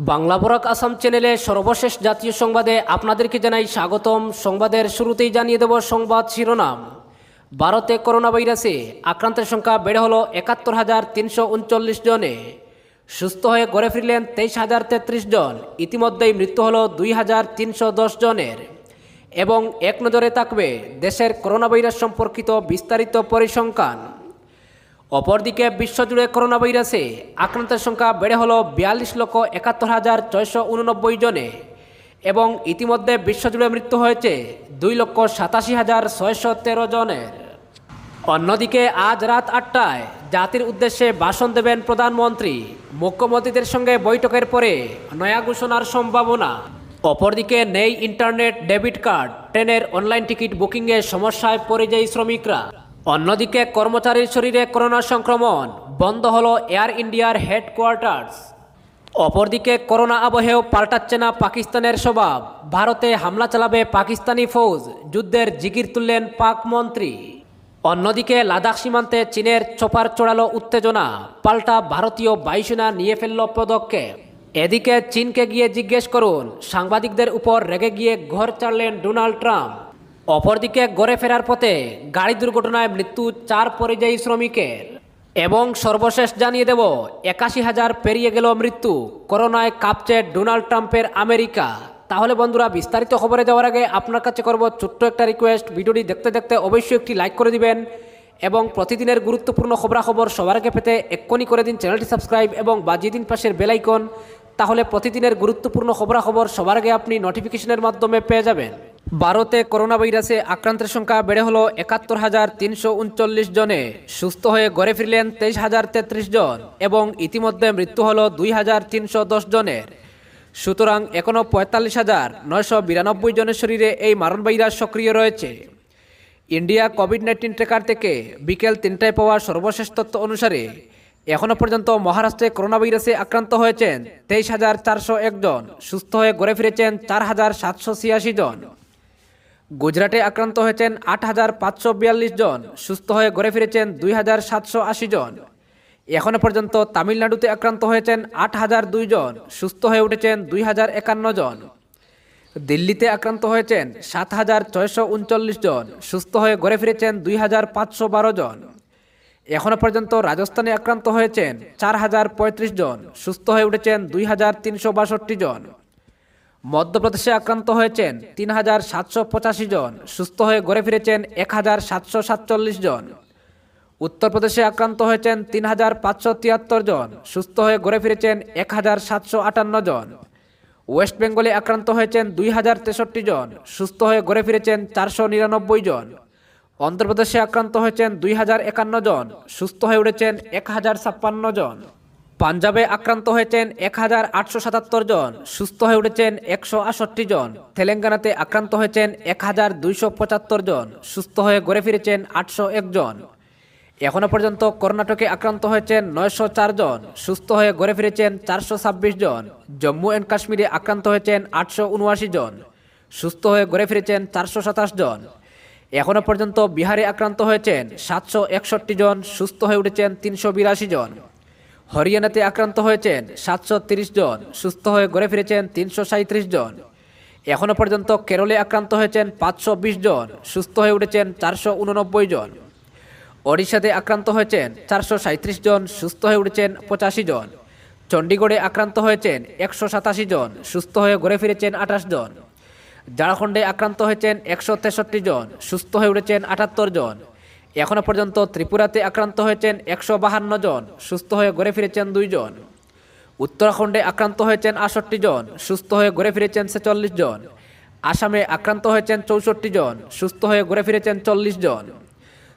বাংলা বরাক আসাম চ্যানেলে সর্বশেষ জাতীয় সংবাদে আপনাদেরকে জানাই স্বাগতম। সংবাদের শুরুতেই জানিয়ে দেব সংবাদ শিরোনাম। ভারতে করোনা ভাইরাসে আক্রান্তের সংখ্যা বেড়ে হলো ৭১,৩৩৯ জনে। সুস্থ হয়ে ঘরে ফিরলেন ২৩,০৩৩ জন। ইতিমধ্যেই মৃত্যু হলো ২,৩১০ জনের। এবং এক নজরে থাকবে দেশের করোনা ভাইরাস সম্পর্কিত বিস্তারিত পরিসংখ্যান। অপরদিকে বিশ্বজুড়ে করোনা ভাইরাসে আক্রান্তের সংখ্যা বেড়ে হলো ৪২,৭১,৬৮৯ জনে এবং ইতিমধ্যে বিশ্বজুড়ে মৃত্যু হয়েছে ২,৮৭,৬১৩ জনের। অন্যদিকে আজ রাত ৮টায় জাতির উদ্দেশ্যে ভাষণ দেবেন প্রধানমন্ত্রী। মুখ্যমন্ত্রীদের সঙ্গে বৈঠকের পরে নয়া ঘোষণার সম্ভাবনা। অপরদিকে নেই ইন্টারনেট, ডেবিট কার্ড, ট্রেনের অনলাইন টিকিট বুকিংয়ে সমস্যায় পরিযায়ী শ্রমিকরা। অন্যদিকে কর্মচারীর শরীরে করোনা সংক্রমণ, বন্ধ হলো এয়ার ইন্ডিয়ার হেডকোয়ার্টার্স। অপরদিকে করোনা আবহেও পাল্টাচ্ছে না পাকিস্তানের স্বভাব। ভারতে হামলা চালাবে পাকিস্তানি ফৌজ, যুদ্ধের জিগির তুললেন পাক মন্ত্রী। অন্যদিকে লাদাখ সীমান্তে চীনের চপার চড়ালো উত্তেজনা, পাল্টা ভারতীয় বায়ুসেনা নিয়ে ফেলল পদক্ষেপ। এদিকে চীনকে গিয়ে জিজ্ঞেস করুন, সাংবাদিকদের উপর রেগে গিয়ে ঘর ছাড়লেন ডোনাল্ড ট্রাম্প। অপরদিকে ঘরে ফেরার পথে গাড়ি দুর্ঘটনায় মৃত্যু ৪ পরিযায়ী শ্রমিকের। এবং সর্বশেষ জানিয়ে দেব ৮১,০০০ পেরিয়ে গেল মৃত্যু। করোনায় কাঁপছে ডোনাল্ড ট্রাম্পের আমেরিকা। তাহলে বন্ধুরা, বিস্তারিত খবরে যাওয়ার আগে আপনার কাছে করব ছোট্ট একটা রিকোয়েস্ট। ভিডিওটি দেখতে দেখতে অবশ্যই একটি লাইক করে দিবেন এবং প্রতিদিনের গুরুত্বপূর্ণ খবরাখবর সবার আগে পেতে এক্ষুনি করে দিন চ্যানেলটি সাবস্ক্রাইব এবং বাজিয়ে দিন পাশের বেল আইকন। তাহলে প্রতিদিনের গুরুত্বপূর্ণ খবরাখবর সবার আগে আপনি নোটিফিকেশনের মাধ্যমে পেয়ে যাবেন। ভারতে করোনা ভাইরাসে আক্রান্তের সংখ্যা বেড়ে হলো ৭১,৩৩৯ জনে। সুস্থ হয়ে ঘরে ফিরলেন ২৩,০৩৩ জন এবং ইতিমধ্যে মৃত্যু হলো ২,৩১০ জনের। সুতরাং এখনও ৪৫,৯৯২ জনের শরীরে এই মারণ ভাইরাস সক্রিয় রয়েছে। ইন্ডিয়া কোভিড-১৯ ট্র্যাকার থেকে বিকেল ৩টায় পাওয়া সর্বশেষ তথ্য অনুসারে এখনও পর্যন্ত মহারাষ্ট্রে করোনা ভাইরাসে আক্রান্ত হয়েছেন ২৩,৪০১ জন। সুস্থ হয়ে ঘরে ফিরেছেন ৪,৭৮৬ জন। গুজরাটে আক্রান্ত হয়েছেন ৮,৫৪২ জন। সুস্থ হয়ে ঘরে ফিরেছেন ২,৭৮০ জন। এখনও পর্যন্ত তামিলনাড়ুতে আক্রান্ত হয়েছেন ৮,০০২ জন। সুস্থ হয়ে উঠেছেন ২,০৫১ জন। দিল্লিতে আক্রান্ত হয়েছেন ৭,৬৩৯ জন। সুস্থ হয়ে ঘরে ফিরেছেন ২,৫১২ জন। এখনও পর্যন্ত রাজস্থানে আক্রান্ত হয়েছেন ৪,০৩৫ জন। সুস্থ হয়ে উঠেছেন ২,৩৬২ জন। মধ্যপ্রদেশে আক্রান্ত হয়েছেন ৩,৭৮৫ জন। সুস্থ হয়ে ঘরে ফিরেছেন ১,৭৪৭ জন। উত্তরপ্রদেশে আক্রান্ত হয়েছেন ৩,৫৭৩ জন। সুস্থ হয়ে ঘরে ফিরেছেন ১,৭৫৮ জন। ওয়েস্ট বেঙ্গলে আক্রান্ত হয়েছেন ২,০৬৩ জন। সুস্থ হয়ে ঘরে ফিরেছেন ৪৯৯ জন। অন্ধ্রপ্রদেশে আক্রান্ত হয়েছেন ২,০৫১ জন। সুস্থ হয়ে উঠেছেন ১,০৫৬ জন। পাঞ্জাবে আক্রান্ত হয়েছেন ১,৮৭৭ জন। সুস্থ হয়ে উঠেছেন ১৬৮ জন। তেলেঙ্গানাতে আক্রান্ত হয়েছেন ১,২৭৫ জন। সুস্থ হয়ে ঘরে ফিরেছেন ৮০১ জন। এখনও পর্যন্ত কর্ণাটকে আক্রান্ত হয়েছেন ৯০৪ জন। সুস্থ হয়ে ঘরে ফিরেছেন ৪২৬ জন। জম্মু অ্যান্ড কাশ্মীরে আক্রান্ত হয়েছেন ৮৭৯ জন। সুস্থ হয়ে ঘরে ফিরেছেন ৪২৭ জন। এখনও পর্যন্ত বিহারে আক্রান্ত হয়েছেন ৭৬১ জন। সুস্থ হয়ে উঠেছেন ৩৮২ জন। হরিয়ানাতে আক্রান্ত হয়েছেন ৭৩০ জন। সুস্থ হয়ে ঘরে ফিরেছেন ৩৩৭ জন। এখনও পর্যন্ত কেরলে আক্রান্ত হয়েছেন ৫২০ জন। সুস্থ হয়ে উঠেছেন ৪৮৯ জন। ওড়িশাতে আক্রান্ত হয়েছেন ৪৩৭ জন। সুস্থ হয়ে উঠেছেন ৮৫ জন। চণ্ডীগড়ে আক্রান্ত হয়েছেন ১৮৭ জন। সুস্থ হয়ে ঘরে ফিরেছেন ২৮ জন। ঝাড়খণ্ডে আক্রান্ত হয়েছেন ১৬৩ জন। সুস্থ হয়ে উঠেছেন ৭৮ জন। এখনও পর্যন্ত ত্রিপুরাতে আক্রান্ত হয়েছেন ১৫২ জন। সুস্থ হয়ে ঘরে ফিরেছেন ২ জন। উত্তরাখণ্ডে আক্রান্ত হয়েছেন ৬৮ জন। সুস্থ হয়ে ঘরে ফিরেছেন ৪৬ জন। আসামে আক্রান্ত হয়েছেন ৬৪ জন। সুস্থ হয়ে ঘরে ফিরেছেন ৪০ জন।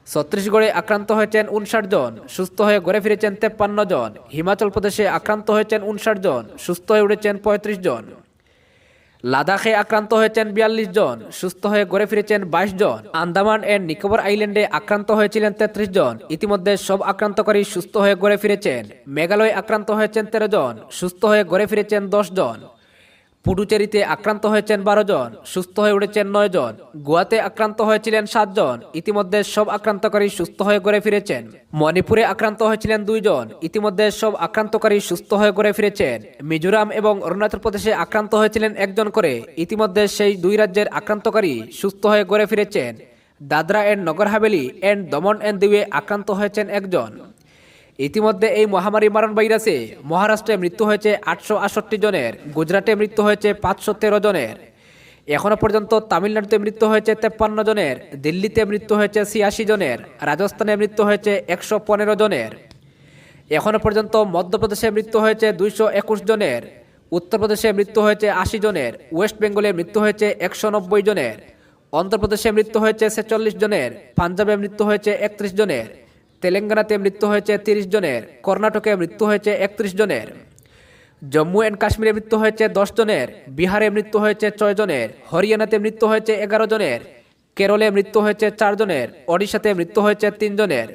ছত্তিশগড়ে আক্রান্ত হয়েছেন ৫৯ জন। সুস্থ হয়ে ঘরে ফিরেছেন ৫৩ জন। হিমাচল প্রদেশে আক্রান্ত হয়েছেন ৫৯ জন। সুস্থ হয়ে উঠেছেন ৩৫ জন। লাদাখে আক্রান্ত হয়েছেন ৪২ জন। সুস্থ হয়ে ঘরে ফিরেছেন ২২ জন। আন্দামান এন্ড নিকোবর আইল্যান্ডে আক্রান্ত হয়েছিলেন ৩৩ জন। ইতিমধ্যে সব আক্রান্তকারী সুস্থ হয়ে ঘরে ফিরেছেন। মেঘালয়ে আক্রান্ত হয়েছেন ১৩ জন। সুস্থ হয়ে ঘরে ফিরেছেন ১০ জন। পুডুচেরিতে আক্রান্ত হয়েছেন 12 জন, সুস্থ হয়ে উঠেছেন 9 জন। গোয়াতে আক্রান্ত হয়েছিলেন 7 জন, ইতিমধ্যে সব আক্রান্তকারী সুস্থ হয়ে ঘরে ফিরেছেন। মণিপুরে আক্রান্ত হয়েছিলেন 2 জন, ইতিমধ্যে সব আক্রান্তকারী সুস্থ হয়ে ঘরে ফিরেছেন। মিজোরাম এবং অরুণাচল প্রদেশে আক্রান্ত হয়েছিলেন 1 জন করে, ইতিমধ্যে সেই 2 রাজ্যের আক্রান্তকারী সুস্থ হয়ে ঘরে ফিরেছেন। Dadra and Nagar Haveli and Daman and দিউয়ে আক্রান্ত হয়েছেন 1 জন। ইতিমধ্যে এই মহামারী মারণ ভাইরাসে মহারাষ্ট্রে মৃত্যু হয়েছে 868 জনের, গুজরাটে মৃত্যু হয়েছে 513 জনের। এখনো পর্যন্ত তামিলনাড়ুতে মৃত্যু হয়েছে 53 জনের, দিল্লিতে মৃত্যু হয়েছে 86 জনের, রাজস্থানে মৃত্যু হয়েছে 115 জনের। এখনো পর্যন্ত মধ্যপ্রদেশে মৃত্যু হয়েছে 221 জনের, উত্তরপ্রদেশে মৃত্যু হয়েছে 80 জনের, ওয়েস্ট বেঙ্গলে মৃত্যু হয়েছে 190 জনের, অন্ধ্রপ্রদেশে মৃত্যু হয়েছে 46 জনের, পাঞ্জাবে মৃত্যু হয়েছে 31 জনের, তেলেঙ্গানাতে মৃত্যু হয়েছে 30 জনের, কর্ণাটকে মৃত্যু হয়েছে 31 জনের, জম্মু অ্যান্ড কাশ্মীরে মৃত্যু হয়েছে 10 জনের, বিহারে মৃত্যু হয়েছে 6 জনের, হরিয়ানাতে মৃত্যু হয়েছে 11 জনের, কেরলে মৃত্যু হয়েছে 4 জনের, ওড়িশাতে মৃত্যু হয়েছে 3 জনের,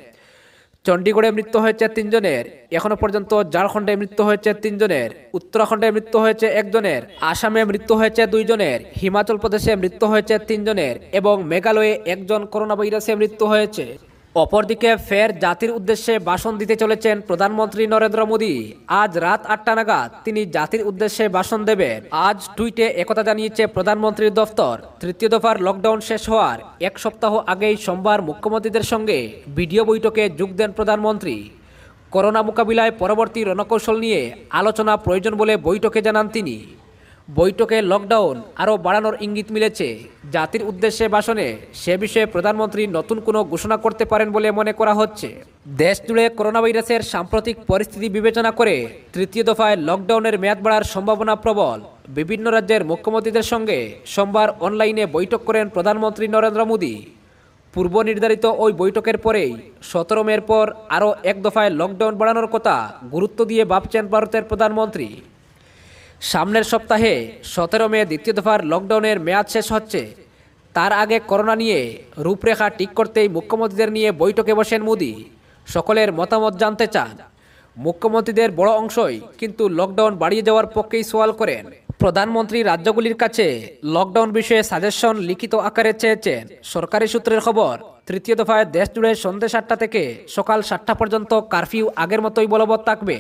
চণ্ডীগড়ে মৃত্যু হয়েছে 3 জনের। এখনো পর্যন্ত ঝাড়খণ্ডে মৃত্যু হয়েছে 3 জনের, উত্তরাখণ্ডে মৃত্যু হয়েছে 1 জনের, আসামে মৃত্যু হয়েছে 2 জনের, হিমাচল প্রদেশে মৃত্যু হয়েছে 3 জনের এবং মেঘালয়ে 1 জন করোনা ভাইরাসে মৃত্যু হয়েছে। অপরদিকে ফের জাতির উদ্দেশ্যে ভাষণ দিতে চলেছেন প্রধানমন্ত্রী নরেন্দ্র মোদী। আজ রাত 8টা নাগাদ তিনি জাতির উদ্দেশ্যে ভাষণ দেবেন। আজ টুইটে একথা জানিয়েছে প্রধানমন্ত্রীর দফতর। তৃতীয় দফার লকডাউন শেষ হওয়ার 1 সপ্তাহ আগেই সোমবার মুখ্যমন্ত্রীদের সঙ্গে ভিডিও বৈঠকে যোগ দেন প্রধানমন্ত্রী। করোনা মোকাবিলায় পরবর্তী রণকৌশল নিয়ে আলোচনা প্রয়োজন বলে বৈঠকে জানান তিনি। বৈঠকে লকডাউন আরও বাড়ানোর ইঙ্গিত মিলেছে। জাতির উদ্দেশ্যে ভাষণে সে বিষয়ে প্রধানমন্ত্রী নতুন কোনো ঘোষণা করতে পারেন বলে মনে করা হচ্ছে। দেশ জুড়ে করোনা ভাইরাসের সাম্প্রতিক পরিস্থিতি বিবেচনা করে তৃতীয় দফায় লকডাউনের মেয়াদ বাড়ার সম্ভাবনা প্রবল। বিভিন্ন রাজ্যের মুখ্যমন্ত্রীদের সঙ্গে সোমবার অনলাইনে বৈঠক করেন প্রধানমন্ত্রী নরেন্দ্র মোদী। পূর্ব নির্ধারিত ওই বৈঠকের পরেই 17 মের পর আরও 1 দফায় লকডাউন বাড়ানোর কথা গুরুত্ব দিয়ে ভাবছেন ভারতের প্রধানমন্ত্রী। সামনের সপ্তাহে 17 মে দ্বিতীয় দফার লকডাউনের মেয়াদ শেষ হচ্ছে। তার আগে করোনা নিয়ে রূপরেখা ঠিক করতেই মুখ্যমন্ত্রীদের নিয়ে বৈঠকে বসেন মোদী। সকলের মতামত জানতে চান। মুখ্যমন্ত্রীদের বড় অংশই কিন্তু লকডাউন বাড়িয়ে যাওয়ার পক্ষেই সওয়াল করেন। প্রধানমন্ত্রী রাজ্যগুলির কাছে লকডাউন বিষয়ে সাজেশন লিখিত আকারে চেয়েছেন। সরকারি সূত্রের খবর, তৃতীয় দফায় দেশ জুড়ে সন্ধ্যে 7টা থেকে সকাল 7টা পর্যন্ত কারফিউ আগের মতোই বলবৎ থাকবে।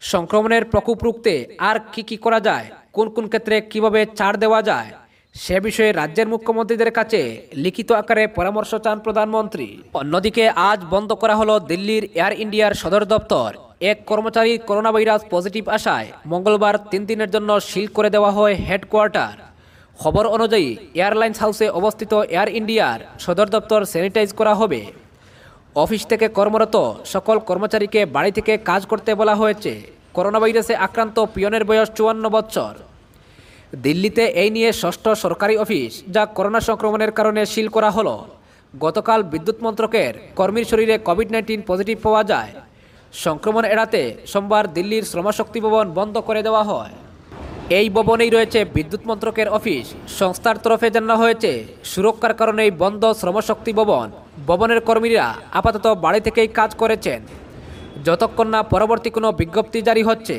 সংক্রমণের প্রকোপ রুখতে আর কি করা যায়, কোন কোন ক্ষেত্রে কিভাবে ছাড় দেওয়া যায়, সে বিষয়ে রাজ্যের মুখ্যমন্ত্রীদের কাছে লিখিত আকারে পরামর্শ চান প্রধানমন্ত্রী। অন্যদিকে আজ বন্ধ করা হলো দিল্লির এয়ার ইন্ডিয়ার সদর দপ্তর। এক কর্মচারী করোনা ভাইরাস পজিটিভ আসায় মঙ্গলবার 3 দিনের জন্য সিল করে দেওয়া হয় হেডকোয়ার্টার। খবর অনুযায়ী এয়ারলাইন্স হাউসে অবস্থিত এয়ার ইন্ডিয়ার সদর দপ্তর স্যানিটাইজ করা হবে। অফিস থেকে কর্মরত সকল কর্মচারীকে বাড়ি থেকে কাজ করতে বলা হয়েছে। করোনা ভাইরাসে আক্রান্ত পিয়নের বয়স 54 বছর। দিল্লিতে এই নিয়ে 6ষ্ঠ সরকারি অফিস যা করোনা সংক্রমণের কারণে সিল করা হলো। গতকাল বিদ্যুৎ মন্ত্রকের কর্মীর শরীরে কোভিড-19 পজিটিভ পাওয়া যায়। সংক্রমণ এড়াতে সোমবার দিল্লির শ্রমশক্তি ভবন বন্ধ করে দেওয়া হয়। এই ভবনেই রয়েছে বিদ্যুৎ মন্ত্রকের অফিস। সংস্থার তরফে জানানো হয়েছে, সুরক্ষার কারণেই বন্ধ শ্রমশক্তি ভবন। ভবনের কর্মীরা আপাতত বাড়ি থেকেই কাজ করেছেন যতক্ষণ না পরবর্তী কোনো বিজ্ঞপ্তি জারি হচ্ছে।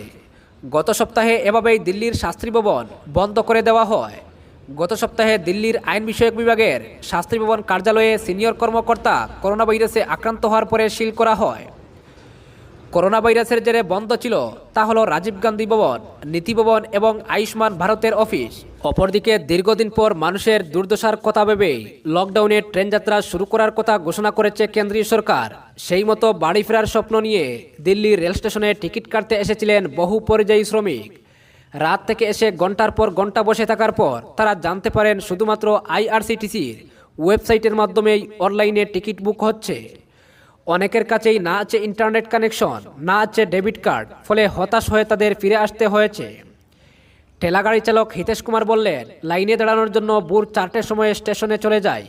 গত সপ্তাহে এভাবেই দিল্লির শাস্ত্রী ভবন বন্ধ করে দেওয়া হয়। গত সপ্তাহে দিল্লির আইন বিষয়ক বিভাগের শাস্ত্রী ভবন কার্যালয়ে সিনিয়র কর্মকর্তা করোনা ভাইরাসে আক্রান্ত হওয়ার পরে সিল করা হয়। করোনা ভাইরাসের জেরে বন্ধ ছিল তা হলো রাজীব গান্ধী ভবন, নীতি ভবন এবং আয়ুষ্মান ভারতের অফিস। অপরদিকে দীর্ঘদিন পর মানুষের দুর্দশার কথা ভেবেই লকডাউনে ট্রেন যাত্রা শুরু করার কথা ঘোষণা করেছে কেন্দ্রীয় সরকার। সেই মতো বাড়ি ফেরার স্বপ্ন নিয়ে দিল্লির রেল স্টেশনে টিকিট কাটতে এসেছিলেন বহু পরিযায়ী শ্রমিক। রাত থেকে এসে ঘন্টার পর ঘন্টা বসে থাকার পর তারা জানতে পারেন শুধুমাত্র আইআরসিটিসির ওয়েবসাইটের মাধ্যমেই অনলাইনে টিকিট বুক হচ্ছে। অনেকের কাছেই না আছে ইন্টারনেট কানেকশন, না আছে ডেবিট কার্ড, ফলে হতাশ হয়ে তাদের ফিরে আসতে হয়েছে। ঠেলাগাড়ি চালক হিতেশ কুমার বললেন, লাইনে দাঁড়ানোর জন্য ভোর 4টের সময় স্টেশনে চলে যায়,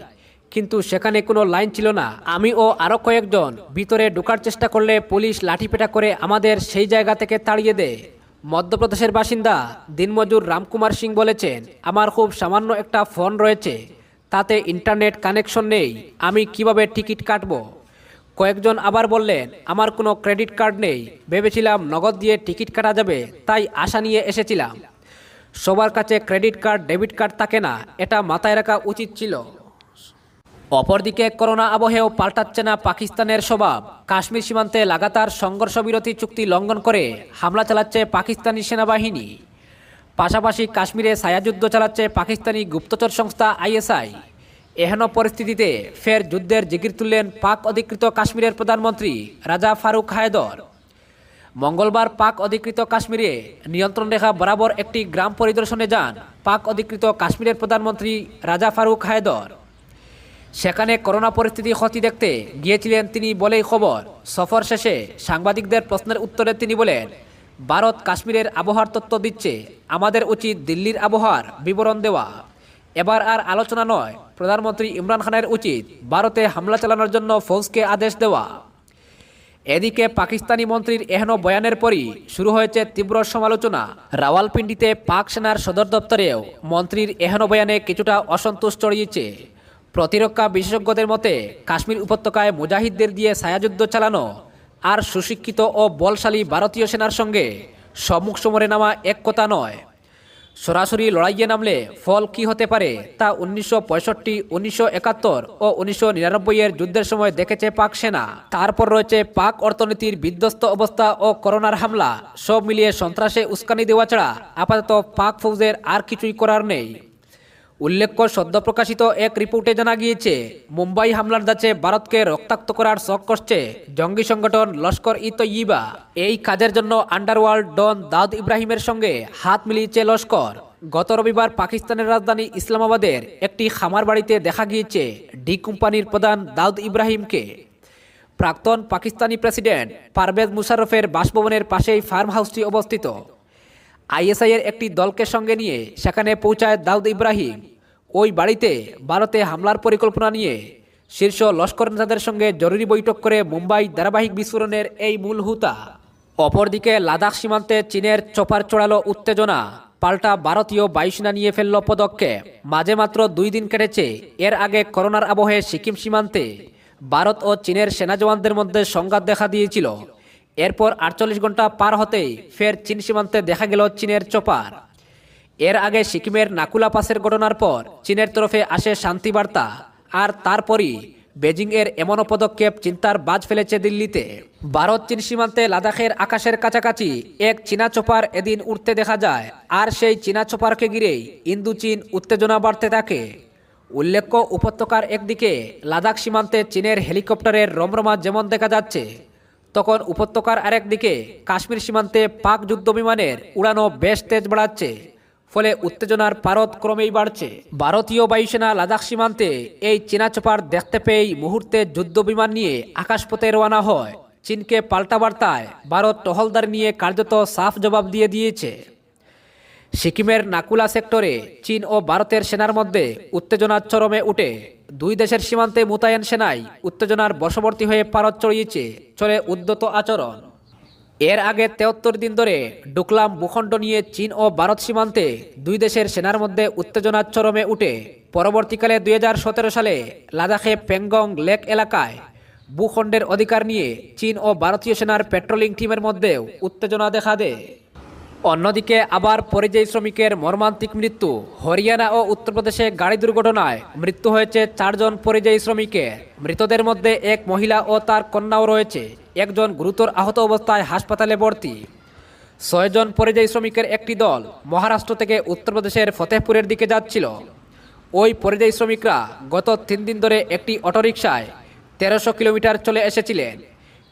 কিন্তু সেখানে কোনো লাইন ছিল না। আমি ও আরও কয়েকজন ভিতরে ঢোকার চেষ্টা করলে পুলিশ লাঠিপেটা করে আমাদের সেই জায়গা থেকে তাড়িয়ে দেয়। মধ্যপ্রদেশের বাসিন্দা দিনমজুর রামকুমার সিং বলেছেন, আমার খুব সামান্য একটা ফোন রয়েছে, তাতে ইন্টারনেট কানেকশন নেই, আমি কিভাবে টিকিট কাটবো। কয়েকজন আবার বললেন, আমার কোনো ক্রেডিট কার্ড নেই, ভেবেছিলাম নগদ দিয়ে টিকিট কাটা যাবে, তাই আশা নিয়ে এসেছিলাম। সবার কাছে ক্রেডিট কার্ড ডেবিট কার্ড থাকে না, এটা মাথায় রাখা উচিত ছিল। অপরদিকে করোনা আবহেও পাল্টাচ্ছে না পাকিস্তানের স্বভাব। কাশ্মীর সীমান্তে লাগাতার সংঘর্ষ বিরতি চুক্তি লঙ্ঘন করে হামলা চালাচ্ছে পাকিস্তানি সেনাবাহিনী। পাশাপাশি কাশ্মীরে ছায়াযুদ্ধ চালাচ্ছে পাকিস্তানি গুপ্তচর সংস্থা আইএসআই। এহেন পরিস্থিতিতে ফের যুদ্ধের জিগির তুললেন পাক অধিকৃত কাশ্মীরের প্রধানমন্ত্রী রাজা ফারুক হায়দর। মঙ্গলবার পাক অধিকৃত কাশ্মীরে নিয়ন্ত্রণ রেখা বরাবর একটি গ্রাম পরিদর্শনে যান পাক অধিকৃত কাশ্মীরের প্রধানমন্ত্রী রাজা ফারুক হায়দর। সেখানে করোনা পরিস্থিতি খতি দেখতে গিয়েছিলেন তিনি বলেই খবর। সফর শেষে সাংবাদিকদের প্রশ্নের উত্তরে তিনি বলেন, ভারত কাশ্মীরের আবহাওয়ার তথ্য দিচ্ছে, আমাদের উচিত দিল্লির আবহাওয়ার বিবরণ দেওয়া। এবার আর আলোচনা নয়, প্রধানমন্ত্রী ইমরান খানের উচিত ভারতে হামলা চালানোর জন্য ফৌজকে আদেশ দেওয়া। এদিকে পাকিস্তানি মন্ত্রীর এহেন বয়ানের পরই শুরু হয়েছে তীব্র সমালোচনা। রাওয়ালপিন্ডিতে পাক সেনার সদর দপ্তরেও মন্ত্রীর এহেন বয়ানে কিছুটা অসন্তোষ ছড়িয়েছে। প্রতিরক্ষা বিশেষজ্ঞদের মতে কাশ্মীর উপত্যকায় মুজাহিদদের দিয়ে ছায়াযুদ্ধ চালানো আর সুশিক্ষিত ও বলশালী ভারতীয় সেনার সঙ্গে সম্মুখ সমরে নামা এক কথা নয়। সরাসরি লড়াইয়ে নামলে ফল কি হতে পারে তা 1965, 1971 ও 1999 এর যুদ্ধের সময় দেখেছে পাক সেনা। তারপর রয়েছে পাক অর্থনীতির বিধ্বস্ত অবস্থা ও করোনার হামলা। সব মিলিয়ে সন্ত্রাসে উস্কানি দেওয়া ছাড়া আপাতত পাক ফৌজের আর কিছুই করার নেই। উল্লেখ্য, সদ্য প্রকাশিত এক রিপোর্টে জানা গিয়েছে, মুম্বাই হামলার ধাঁচে ভারতকে রক্তাক্ত করার শখ করছে জঙ্গি সংগঠন লস্কর-ই-তৈয়বা। এই কাজের জন্য আন্ডারওয়ার্ল্ড ডন দাউদ ইব্রাহিমের সঙ্গে হাত মিলিয়েছে লস্কর। গত রবিবার পাকিস্তানের রাজধানী ইসলামাবাদের একটি খামার বাড়িতে দেখা গিয়েছে ডি কোম্পানির প্রধান দাউদ ইব্রাহিমকে। প্রাক্তন পাকিস্তানি প্রেসিডেন্ট পারভেজ মুশাররফের বাসভবনের পাশেই ফার্ম হাউসটি অবস্থিত। আইএসআইয়ের একটি দলকে সঙ্গে নিয়ে সেখানে পৌঁছায় দাউদ ইব্রাহিম। ওই বাড়িতে ভারতে হামলার পরিকল্পনা নিয়ে শীর্ষ লস্কর নেতাদের সঙ্গে জরুরি বৈঠক করে মুম্বাই ধারাবাহিক বিস্ফোরণের এই মূল হুতা। অপরদিকে লাদাখ সীমান্তে চীনের চপার চড়ালো উত্তেজনা, পাল্টা ভারতীয় বায়ুসেনা নিয়ে ফেলল পদক্ষেপ। মাঝে মাত্র 2 দিন কেটেছে এর আগে করোনার আবহে সিকিম সীমান্তে ভারত ও চীনের সেনা জওয়ানদের মধ্যে সংঘাত দেখা দিয়েছিল। এরপর 48 ঘন্টা পার হতেই ফের চীন সীমান্তে দেখা গেল চীনের চপার। এর আগে সিকিমের নাকুলা পাসের ঘটনার পর চীনের তরফে আসে শান্তি বার্তা, আর তারপরই বেজিং এর এমনও পদক্ষেপ চিন্তার বাজ ফেলেছে দিল্লিতে। ভারত চীন সীমান্তে লাদাখের আকাশের কাছাকাছি এক চীনা চপার এদিন উঠতে দেখা যায়, আর সেই চীনা চপারকে ঘিরেই ইন্দো চীন উত্তেজনা বাড়তে থাকে। উল্লেখ্য, উপত্যকার একদিকে লাদাখ সীমান্তে চীনের হেলিকপ্টারের রমরমা যেমন দেখা যাচ্ছে, তখন উপত্যকার আরেক দিকে কাশ্মীর সীমান্তে পাক যুদ্ধ বিমানের উড়ানো বেশ তেজ বাড়াচ্ছে। ফলে উত্তেজনার পারদ ক্রমেই বাড়ছে। ভারতীয় বায়ুসেনা লাদাখ সীমান্তে এই চীনা চপার দেখতে পেয়েই মুহূর্তে যুদ্ধ বিমান নিয়ে আকাশপথে রওনা হয়। চীনকে পাল্টা বার্তায় ভারত টহলদার নিয়ে কার্যত সাফ জবাব দিয়ে দিয়েছে। সিকিমের নাকুলা সেক্টরে চীন ও ভারতের সেনার মধ্যে উত্তেজনার চরমে উঠে। 2 দেশের সীমান্তে মোতায়েন সেনাই উত্তেজনার বশবর্তী হয়ে পারদ চড়িয়েছে, চলে উদ্যত আচরণ। এর আগে 73 দিন ধরে ডুকলাম ভূখণ্ড নিয়ে চীন ও ভারত সীমান্তে 2 দেশের সেনার মধ্যে উত্তেজনার চরমে উঠে। পরবর্তীকালে 2017 সালে লাদাখে পেঙ্গং লেক এলাকায় ভূখণ্ডের অধিকার নিয়ে চীন ও ভারতীয় সেনার পেট্রোলিং টিমের মধ্যেও উত্তেজনা দেখা দেয়। অন্যদিকে আবার পরিযায়ী শ্রমিকের মর্মান্তিক মৃত্যু। হরিয়ানা ও উত্তরপ্রদেশে গাড়ি দুর্ঘটনায় মৃত্যু হয়েছে 4 জন পরিযায়ী শ্রমিকের। মৃতদের মধ্যে এক মহিলা ও তার কন্যাও রয়েছে। একজন গুরুতর আহত অবস্থায় হাসপাতালে ভর্তি। 6 জন পরিযায়ী শ্রমিকের একটি দল মহারাষ্ট্র থেকে উত্তরপ্রদেশের ফতেহপুরের দিকে যাচ্ছিল। ওই পরিযায়ী শ্রমিকরা গত 3 দিন ধরে একটি অটোরিকশায় 1300 কিলোমিটার চলে এসেছিলেন,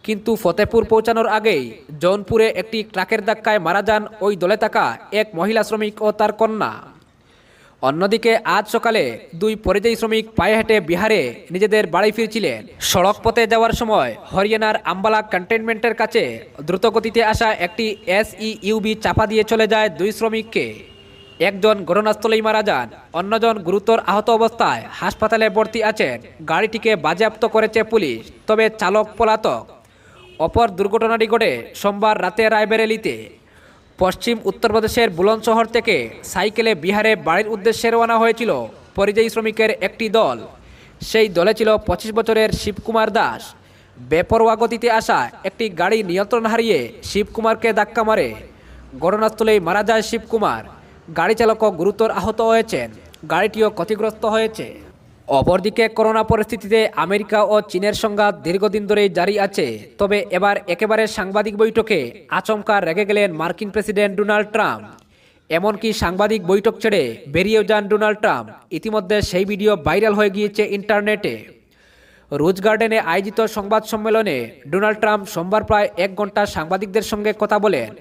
কিন্তু ফতেহপুর পৌঁছানোর আগেই জৌনপুরে একটি ট্রাকের ধাক্কায় মারা যান ওই দলে থাকা এক মহিলা শ্রমিক ও তার কন্যা। অন্যদিকে আজ সকালে 2 পরিযায়ী শ্রমিক পায়ে হেঁটে বিহারে নিজেদের বাড়ি ফিরছিলেন। সড়ক পথে যাওয়ার সময় হরিয়ানার আম্বালা ক্যান্টনমেন্টের কাছে দ্রুতগতিতে আসা একটি SEUV চাপা দিয়ে চলে যায় 2 শ্রমিককে। একজন ঘটনাস্থলেই মারা যান, অন্যজন গুরুতর আহত অবস্থায় হাসপাতালে ভর্তি আছেন। গাড়িটিকে বাজেয়াপ্ত করেছে পুলিশ, তবে চালক পলাতক। অপর দুর্ঘটনাটি ঘটে সোমবার রাতে রায়বেরেলিতে। পশ্চিম উত্তরপ্রদেশের বুলন শহর থেকে সাইকেলে বিহারে বাড়ির উদ্দেশ্যে রওনা হয়েছিল পরিযায়ী শ্রমিকের একটি দল। সেই দলে ছিল 25 বছরের শিবকুমার দাস। বেপরোয়া গতিতে আসা একটি গাড়ি নিয়ন্ত্রণ হারিয়ে শিবকুমারকে ধাক্কা মারে। ঘটনাস্থলেই মারা যায় শিবকুমার। গাড়ি চালকও গুরুতর আহত হয়েছেন, গাড়িটিও ক্ষতিগ্রস্ত হয়েছে। অপরদিকে করোনা পরিস্থিতিতে আমেরিকা ও চীনের সংঘাত দীর্ঘদিন ধরেই জারি আছে। তবে এবার একেবারে সাংবাদিক বৈঠকে আচমকা রেগে গেলেন মার্কিন প্রেসিডেন্ট ডোনাল্ড ট্রাম্প। এমনকি সাংবাদিক বৈঠক ছেড়ে বেরিয়েও যান ডোনাল্ড ট্রাম্প। ইতিমধ্যে সেই ভিডিও ভাইরাল হয়ে গিয়েছে ইন্টারনেটে। রোজ গার্ডেনে আয়োজিত সংবাদ সম্মেলনে ডোনাল্ড ট্রাম্প সোমবার প্রায় 1 ঘন্টা সাংবাদিকদের সঙ্গে কথা বলেন।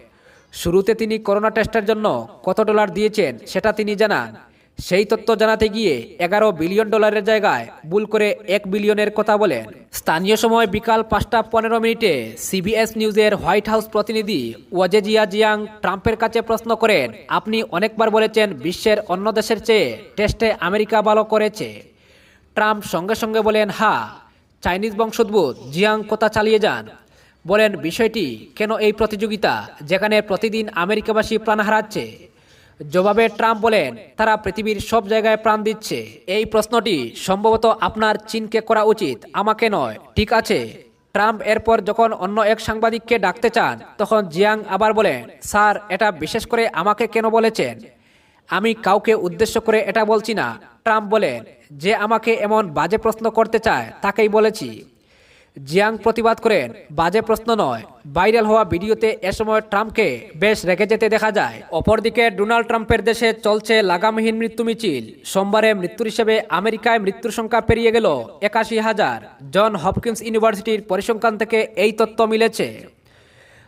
শুরুতে তিনি করোনা টেস্টের জন্য কত ডলার দিয়েছেন সেটা তিনি জানান। সেই তথ্য জানাতে গিয়ে $11 বিলিয়ন জায়গায় ভুল করে 1 বিলিয়নের কথা বলেন। স্থানীয় সময় বিকাল 5:15 সিবিএস নিউজের হোয়াইট হাউস প্রতিনিধি ওয়াজেজিয়া জিয়াং ট্রাম্পের কাছে প্রশ্ন করেন, আপনি অনেকবার বলেছেন বিশ্বের অন্য দেশের চেয়ে টেস্টে আমেরিকা ভালো করেছে। ট্রাম্প সঙ্গে সঙ্গে বলেন, হ্যাঁ। চাইনিজ বংশোদ্ভূত জিয়াং কথা চালিয়ে যান, বলেন, বিষয়টি কেন এই প্রতিযোগিতা যেখানে প্রতিদিন আমেরিকাবাসী প্রাণ হারাচ্ছে? জবাবে ট্রাম্প বলেন, তারা পৃথিবীর সব জায়গায় প্রাণ দিচ্ছে। এই প্রশ্নটি সম্ভবত আপনার চীনকে করা উচিত, আমাকে নয়, ঠিক আছে? ট্রাম্প এরপর যখন অন্য এক সাংবাদিককে ডাকতে চান তখন জিয়াং আবার বলেন, স্যার, এটা বিশেষ করে আমাকে কেন বলেছেন? আমি কাউকে উদ্দেশ্য করে এটা বলছি না। ট্রাম্প বলেন, যে আমাকে এমন বাজে প্রশ্ন করতে চায় তাকেই বলেছি। জিয়াং প্রতিবাদ করেন, বাজে প্রশ্ন নয়। ভাইরাল হওয়া ভিডিওতে এ সময় ট্রাম্পকে বেশ রেগে যেতে দেখা যায়। অপরদিকে ডোনাল্ড ট্রাম্পের দেশে চলছে লাগামহীন মৃত্যু মিছিল। সোমবারে মৃত্যুর হিসেবে আমেরিকায় মৃত্যুর সংখ্যা পেরিয়ে গেল 81,000। জন হপকিন্স ইউনিভার্সিটির পরিসংখ্যান থেকে এই তথ্য মিলেছে।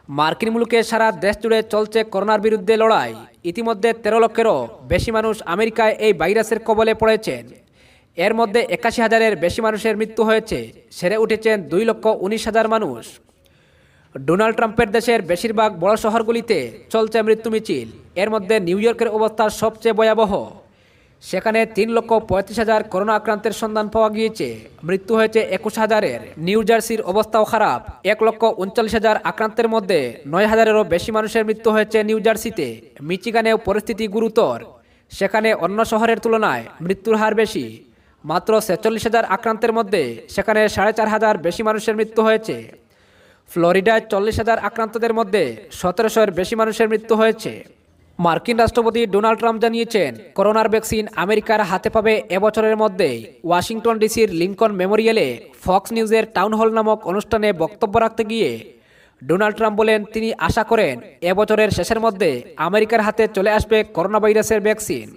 মার্কিন মুলুকে সারা দেশ জুড়ে চলছে করোনার বিরুদ্ধে লড়াই। ইতিমধ্যে 13 লক্ষেরও বেশি মানুষ আমেরিকায় এই ভাইরাসের কবলে পড়েছেন। এর মধ্যে 81,000-এর বেশি মানুষের মৃত্যু হয়েছে, সেরে উঠেছেন 2,19,000 মানুষ। ডোনাল্ড ট্রাম্পের দেশের বেশিরভাগ বড় শহরগুলিতে চলছে মৃত্যু মিছিল। এর মধ্যে নিউ ইয়র্কের অবস্থা সবচেয়ে ভয়াবহ। সেখানে 3,35,000 করোনা আক্রান্তের সন্ধান পাওয়া গিয়েছে, মৃত্যু হয়েছে 21,000-এর। নিউ জার্সির অবস্থাও খারাপ। 1,39,000 আক্রান্তের মধ্যে 9,000-এরও বেশি মানুষের মৃত্যু হয়েছে নিউ জার্সিতে। মিচিগানেও পরিস্থিতি গুরুতর। সেখানে অন্য শহরের তুলনায় মৃত্যুর হার বেশি। মাত্র 46,000 আক্রান্তের মধ্যে সেখানে 4,500 বেশি মানুষের মৃত্যু হয়েছে। ফ্লোরিডায় 40,000 আক্রান্তদের মধ্যে 1,700-এর বেশি মানুষের মৃত্যু হয়েছে। মার্কিন রাষ্ট্রপতি ডোনাল্ড ট্রাম্প জানিয়েছেন, করোনার ভ্যাকসিন আমেরিকার হাতে পাবে এবছরের মধ্যেই। ওয়াশিংটন ডিসির লিঙ্কন মেমোরিয়ালে ফক্স নিউজের টাউন হল নামক অনুষ্ঠানে বক্তব্য রাখতে গিয়ে ডোনাল্ড ট্রাম্প বলেন, তিনি আশা করেন এবছরের শেষের মধ্যে আমেরিকার হাতে চলে আসবে করোনা ভাইরাসের ভ্যাকসিন।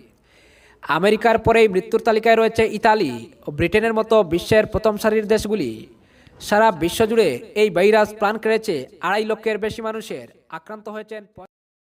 আমেরিকার পরেই মৃত্যুর তালিকায় রয়েছে ইতালি ও ব্রিটেনের মতো বিশ্বের প্রথম সারির দেশগুলি। সারা বিশ্বজুড়ে এই ভাইরাস প্রাণ কেড়েছে 2.5 লক্ষের বেশি মানুষের, আক্রান্ত হয়েছেন